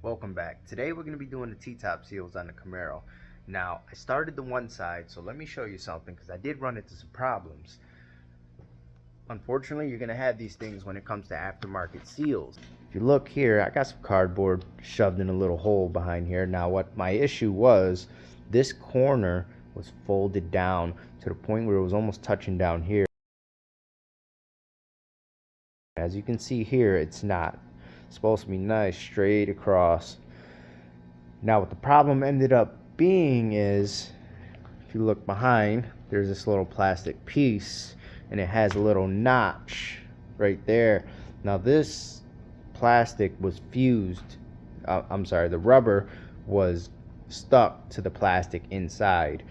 Welcome back. Today we're going to be doing the T-top seals on the Camaro. Now, I started the one side, so let me show you something because I did run into some problems. Unfortunately, you're going to have these things when it comes to aftermarket seals. If you look here, I got some cardboard shoved in a little hole behind here. Now, what my issue was, this corner was folded down to the point where it was almost touching down here. As you can see here, it's not. It's supposed to be nice straight across. Now what the problem ended up being is, if you look behind, there's this little plastic piece and it has a little notch right there. Now this plastic was fused, the rubber was stuck to the plastic inside.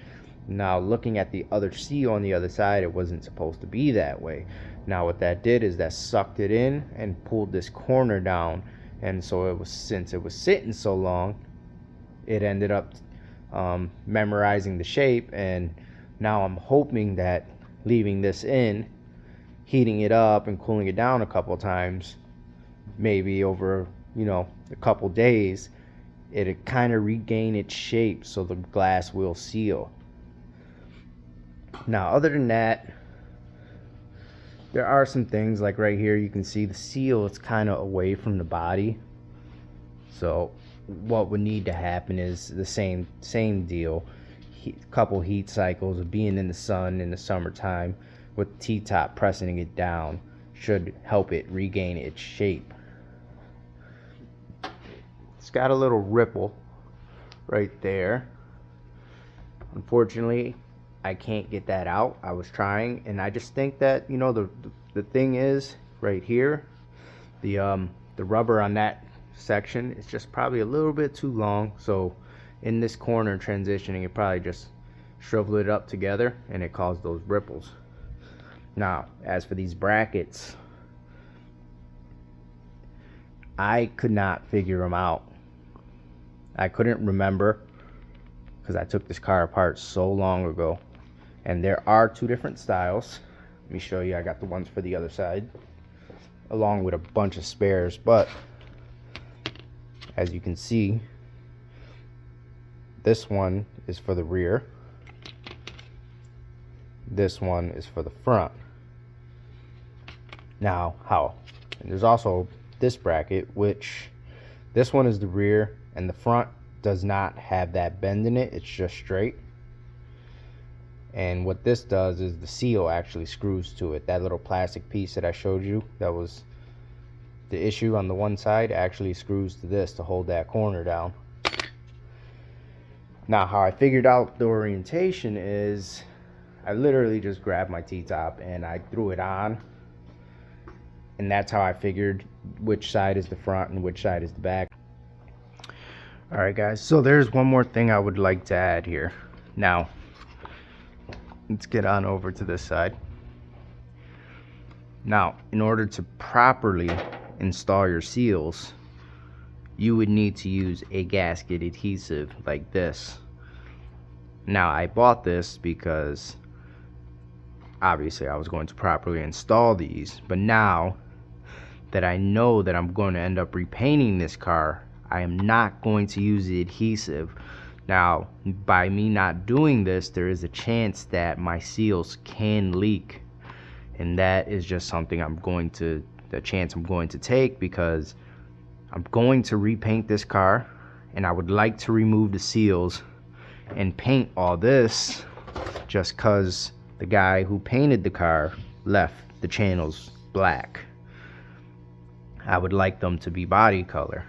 Now looking at the other seal on the other side, it wasn't supposed to be that way. Now what that did is that sucked it in and pulled this corner down, and so it was, since it was sitting so long, it ended up memorizing the shape. And now I'm hoping that leaving this in, heating it up and cooling it down a couple times, maybe over a couple days, it'll kind of regain its shape so the glass will seal. Now other than that, there are some things like right here, you can see the seal, it's kind of away from the body. So what would need to happen is the same deal. Couple heat cycles of being in the sun in the summertime with T-top pressing it down should help it regain its shape. It's got a little ripple right there. Unfortunately, I can't get that out. I was trying, and I just think that the thing is right here, the rubber on that section is just probably a little bit too long. So in this corner transitioning, it probably just shriveled it up together and it caused those ripples. Now as for these brackets, I could not figure them out. I couldn't remember because I took this car apart so long ago. And there are two different styles. Let me show you. I got the ones for the other side along with a bunch of spares, but as you can see, this one is for the rear, this one is for the front. Now and there's also this bracket, which this one is the rear, and the front does not have that bend in it, it's just straight. And what this does is the seal actually screws to it. That little plastic piece that I showed you, that was the issue on the one side, actually screws to this to hold that corner down. Now how I figured out the orientation is I literally just grabbed my T-top and I threw it on, and that's how I figured which side is the front and which side is the back. Alright guys, so there's one more thing I would like to add here. Now let's get on over to this side. Now, in order to properly install your seals, you would need to use a gasket adhesive like this. Now, I bought this because obviously I was going to properly install these, but now that I know that I'm going to end up repainting this car, I am not going to use the adhesive. Now, by me not doing this, there is a chance that my seals can leak, and that is just something the chance I'm going to take, because I'm going to repaint this car and I would like to remove the seals and paint all this, just cause the guy who painted the car left the channels black. I would like them to be body color.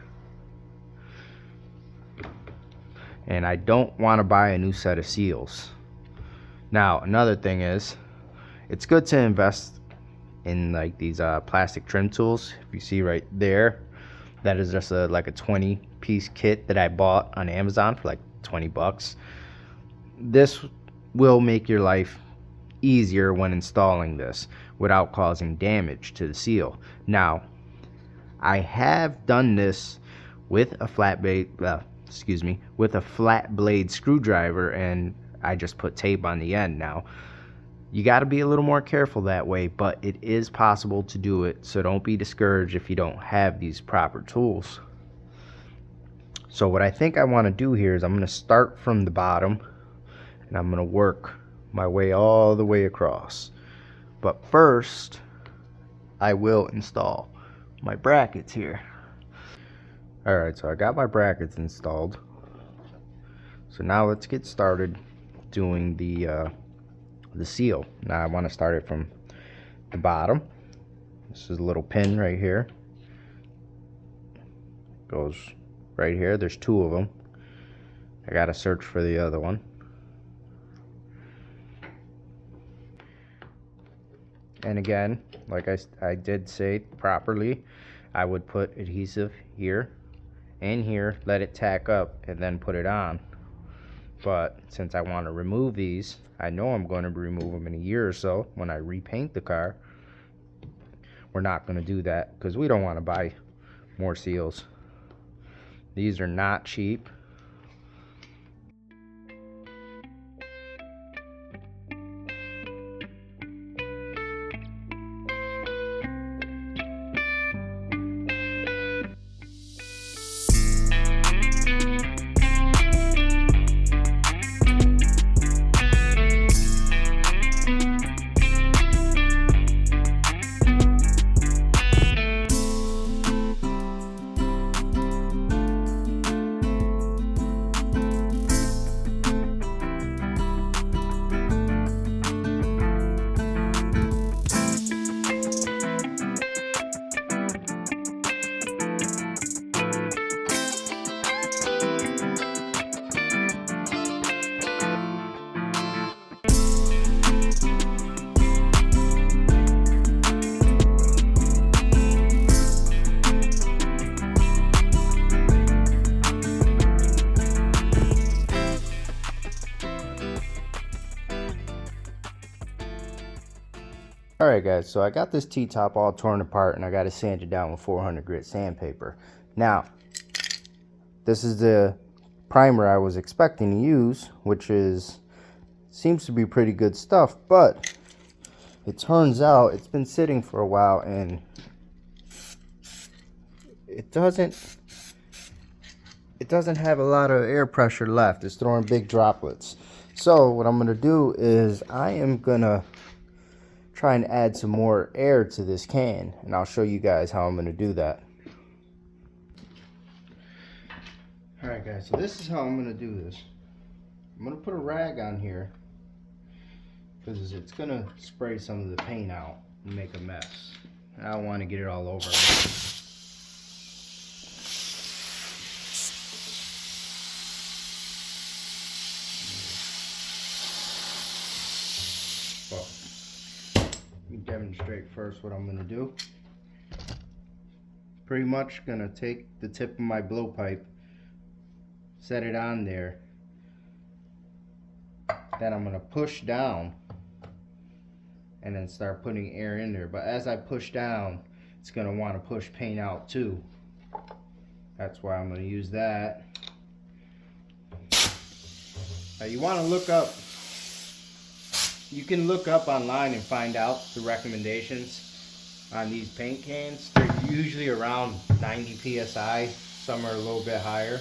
And I don't want to buy a new set of seals. Now another thing is, it's good to invest in like these plastic trim tools. If you see right there, that is just like a 20-piece kit that I bought on Amazon for like 20 bucks. This will make your life easier when installing this without causing damage to the seal. Now I have done this with a flat blade screwdriver, and I just put tape on the end. Now you got to be a little more careful that way, but it is possible to do it, so don't be discouraged if you don't have these proper tools. So what I think I want to do here is I'm going to start from the bottom and I'm going to work my way all the way across. But first, I will install my brackets here. Alright, so I got my brackets installed. So now let's get started doing the seal. Now I want to start it from the bottom. This is a little pin right here. Goes right here. There's two of them. I gotta search for the other one. And again, like I did say properly, I would put adhesive here and here, let it tack up, and then put it on. But since I want to remove these, I know I'm going to remove them in a year or so when I repaint the car. We're not going to do that because we don't want to buy more seals. These are not cheap. Alright guys, so I got this T-top all torn apart and I got to sand it down with 400 grit sandpaper. Now, this is the primer I was expecting to use, which seems to be pretty good stuff, but it turns out it's been sitting for a while and it doesn't have a lot of air pressure left. It's throwing big droplets. So what I'm going to do is I am going to try and add some more air to this can, and I'll show you guys how I'm going to do that. Alright guys, so this is how I'm going to do this. I'm going to put a rag on here because it's going to spray some of the paint out and make a mess. I don't want to get it all over. Well, let me demonstrate first what I'm going to do. Pretty much going to take the tip of my blowpipe, set it on there, then I'm going to push down and then start putting air in there. But as I push down, it's going to want to push paint out too. That's why I'm going to use that. Now you want to look up, you can look up online and find out the recommendations on these paint cans. They're usually around 90 psi, some are a little bit higher.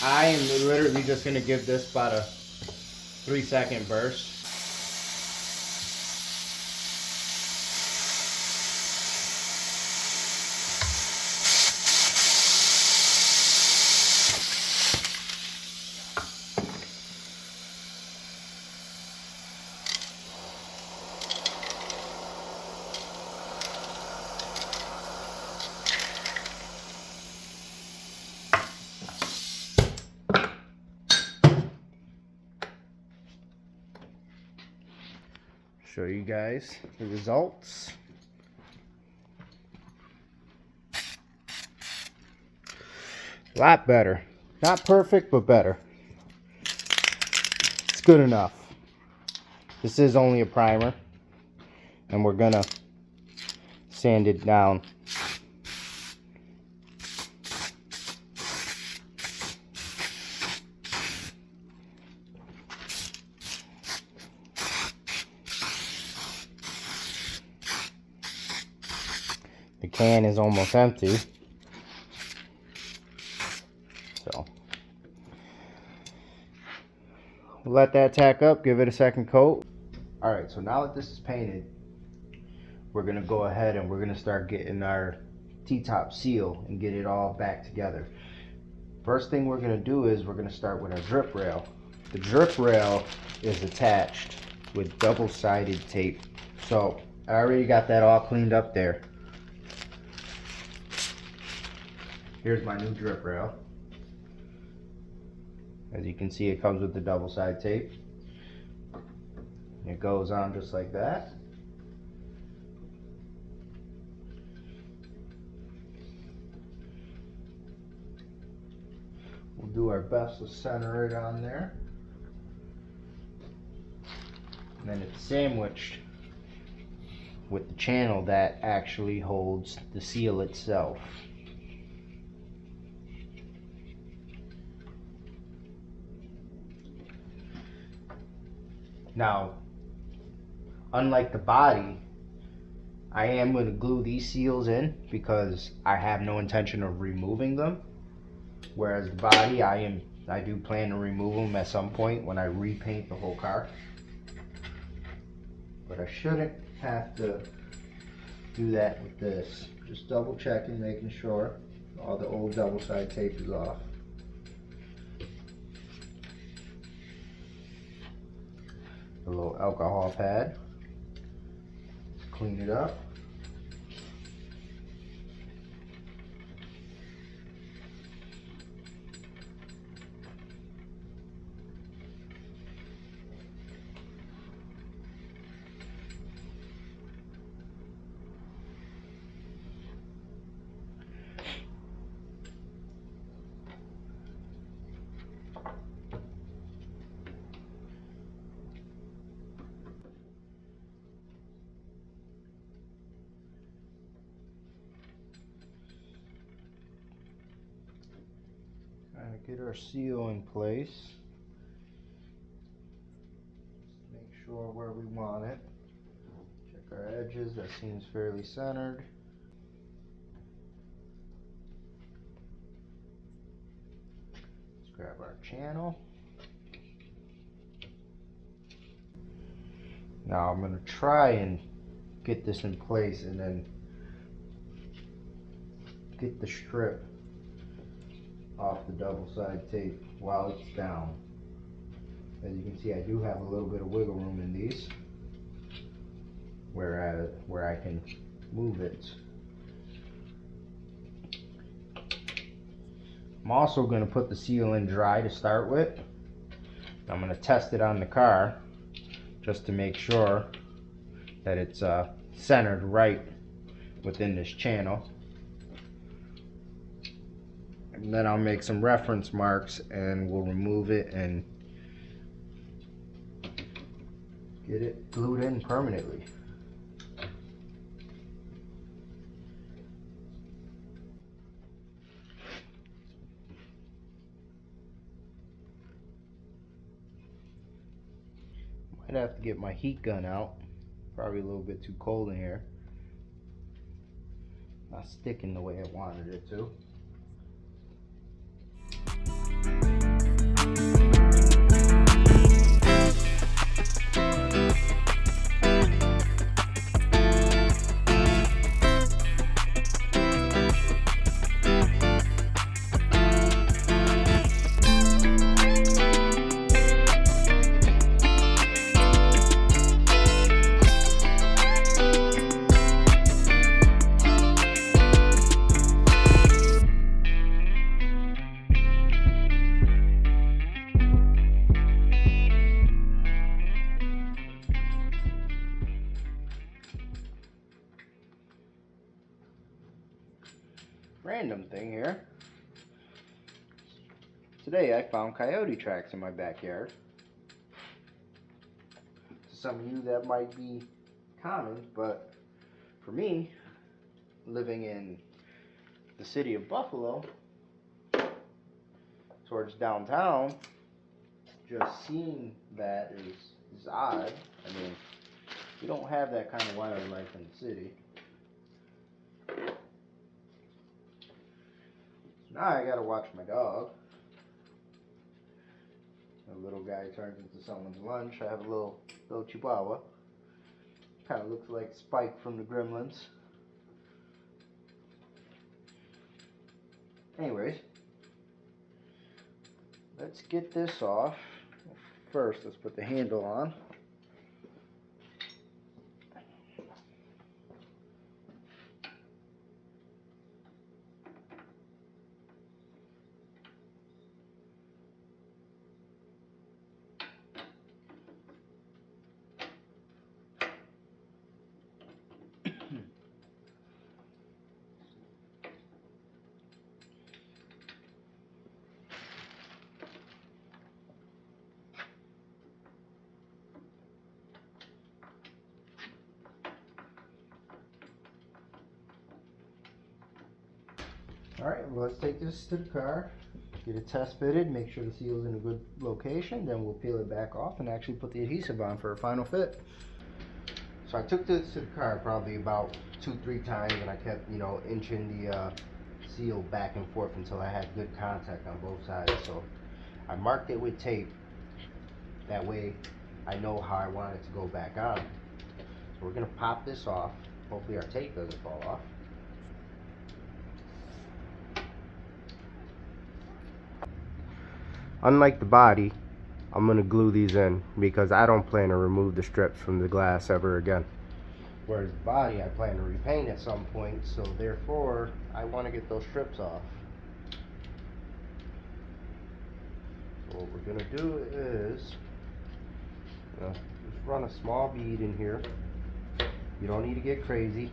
I am literally just going to give this about a 3-second burst. Show you guys the results. A lot better. Not perfect, but better. It's good enough. This is only a primer, and we're gonna sand it down. The can is almost empty. So let that tack up, give it a second coat. Alright, so now that this is painted, we're going to go ahead and we're going to start getting our T-top seal and get it all back together. First thing we're going to do is we're going to start with our drip rail. The drip rail is attached with double-sided tape. So I already got that all cleaned up there. Here's my new drip rail. As you can see, it comes with the double-sided tape. It goes on just like that. We'll do our best to center it on there. And then it's sandwiched with the channel that actually holds the seal itself. Now, unlike the body, I am going to glue these seals in because I have no intention of removing them. Whereas the body, I do plan to remove them at some point when I repaint the whole car. But I shouldn't have to do that with this. Just double checking, making sure all the old double-sided tape is off. A little alcohol pad. Let's clean it up. Get our seal in place. Make sure where we want it. Check our edges, that seems fairly centered. Let's grab our channel. Now I'm going to try and get this in place and then get the strip off the double-sided tape while it's down. As you can see, I do have a little bit of wiggle room in these where I can move it. I'm also going to put the seal in dry to start with. I'm going to test it on the car just to make sure that it's centered right within this channel. And then I'll make some reference marks and we'll remove it and get it glued in permanently. Might have to get my heat gun out. Probably a little bit too cold in here. Not sticking the way I wanted it to. Random thing here. Today I found coyote tracks in my backyard. To some of you that might be common, but for me, living in the city of Buffalo, towards downtown, just seeing that is odd. I mean, we don't have that kind of wildlife in the city. Now I gotta watch my dog. A little guy turns into someone's lunch. I have a little chihuahua. Kind of looks like Spike from the Gremlins. Anyways, let's get this off. First, let's put the handle on. Alright, well, let's take this to the car, get it test fitted, make sure the seal's in a good location, then we'll peel it back off and actually put the adhesive on for a final fit. So I took this to the car probably about 2-3 times, and I kept, inching the seal back and forth until I had good contact on both sides. So I marked it with tape, that way I know how I want it to go back on. So we're going to pop this off, hopefully our tape doesn't fall off. Unlike the body, I'm going to glue these in because I don't plan to remove the strips from the glass ever again. Whereas the body, I plan to repaint at some point, so therefore, I want to get those strips off. So what we're going to do is, just run a small bead in here. You don't need to get crazy.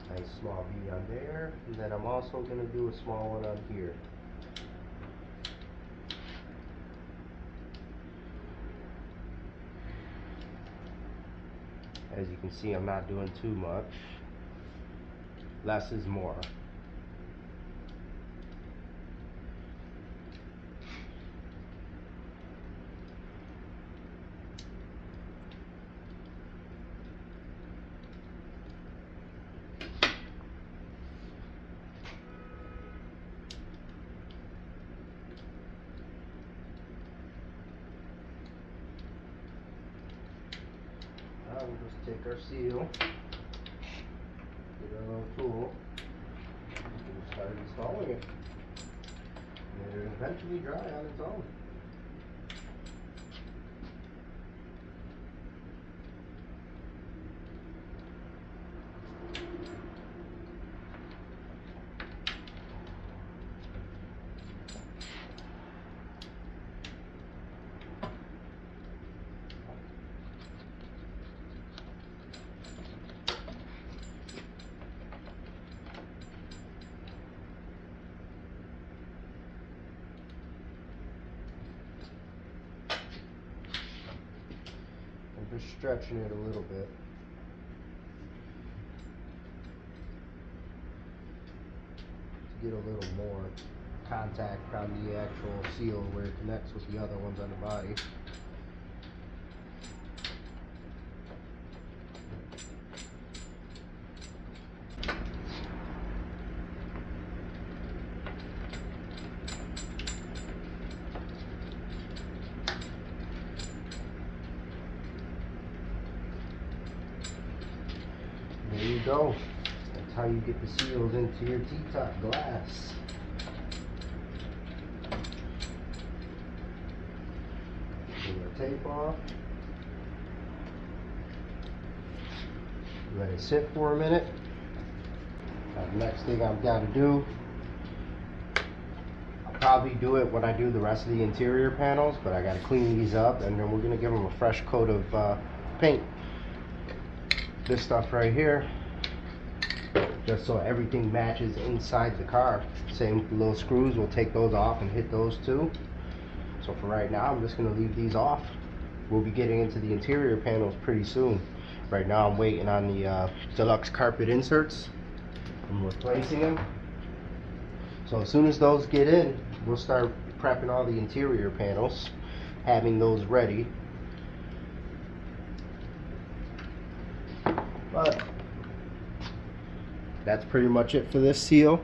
Nice small bead on there, and then I'm also going to do a small one on here. As you can see, I'm not doing too much. Less is more. We'll just take our seal, get our little tool, and we'll start installing it. And it'll eventually dry on its own. I'm just stretching it a little bit. To get a little more contact on the actual seal where it connects with the other ones on the body. There you go. That's how you get the seals into your T-top glass. Pull the tape off. Let it sit for a minute. Now the next thing I've got to do, I'll probably do it when I do the rest of the interior panels, but I got to clean these up, and then we're going to give them a fresh coat of paint. This stuff right here, just so everything matches inside the car. Same with the little screws, we'll take those off and hit those too. So for right now, I'm just going to leave these off. We'll be getting into the interior panels pretty soon. Right now I'm waiting on the deluxe carpet inserts. I'm replacing them. So as soon as those get in, we'll start prepping all the interior panels, having those ready. But that's pretty much it for this seal.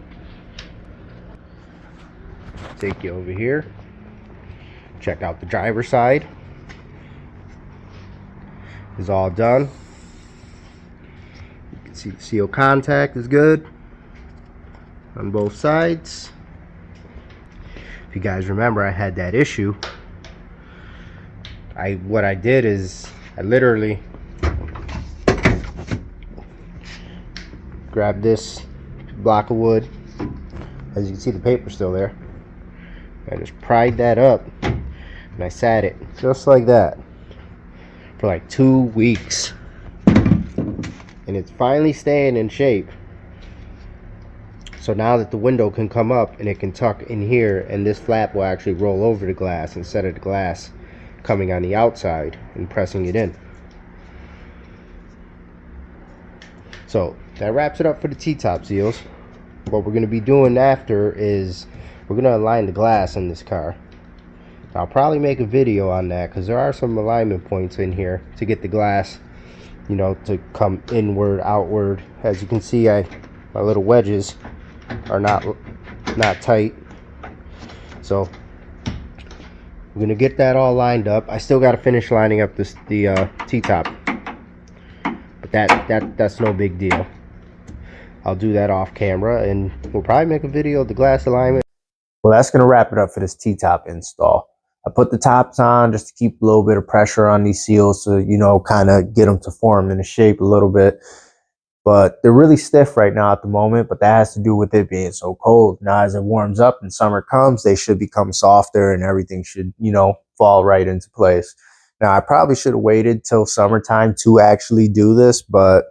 Take you over here. Check out the driver's side. It's all done. You can see the seal contact is good on both sides. If you guys remember, I had that issue. What I did is I literally grabbed this block of wood. As you can see, the paper's still there. I just pried that up and I sat it just like that for like 2 weeks, and it's finally staying in shape. So now that the window can come up and it can tuck in here, and this flap will actually roll over the glass instead of the glass coming on the outside and pressing it in. So that wraps it up for the T-top seals. What we're going to be doing after is we're going to align the glass in this car. I'll probably make a video on that because there are some alignment points in here to get the glass, you know, to come inward, outward. As you can see, my little wedges are not tight. So we're gonna get that all lined up. I still got to finish lining up the T-top, but that's no big deal. I'll do that off camera, and we'll probably make a video of the glass alignment. Well, that's gonna wrap it up for this T-top install. I put the tops on just to keep a little bit of pressure on these seals to, you know, kind of get them to form into shape a little bit. But they're really stiff right now at the moment, but that has to do with it being so cold. Now, as it warms up and summer comes, they should become softer and everything should, you know, fall right into place. Now, I probably should have waited till summertime to actually do this, but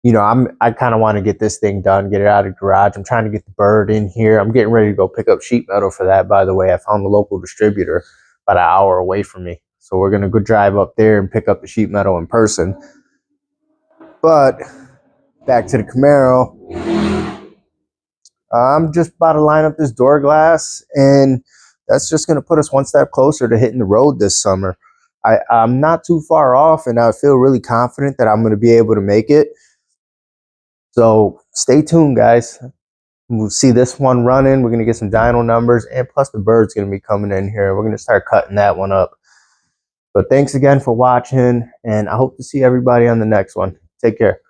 you know, I kind of want to get this thing done, get it out of the garage. I'm trying to get the bird in here. I'm getting ready to go pick up sheet metal for that, by the way. I found the local distributor about an hour away from me. So we're going to go drive up there and pick up the sheet metal in person. But back to the Camaro. I'm just about to line up this door glass, and that's just going to put us one step closer to hitting the road this summer. I'm not too far off, and I feel really confident that I'm going to be able to make it. So stay tuned, guys. We'll see this one running. We're going to get some dyno numbers, and plus the bird's going to be coming in here. We're going to start cutting that one up. But thanks again for watching, and I hope to see everybody on the next one. Take care.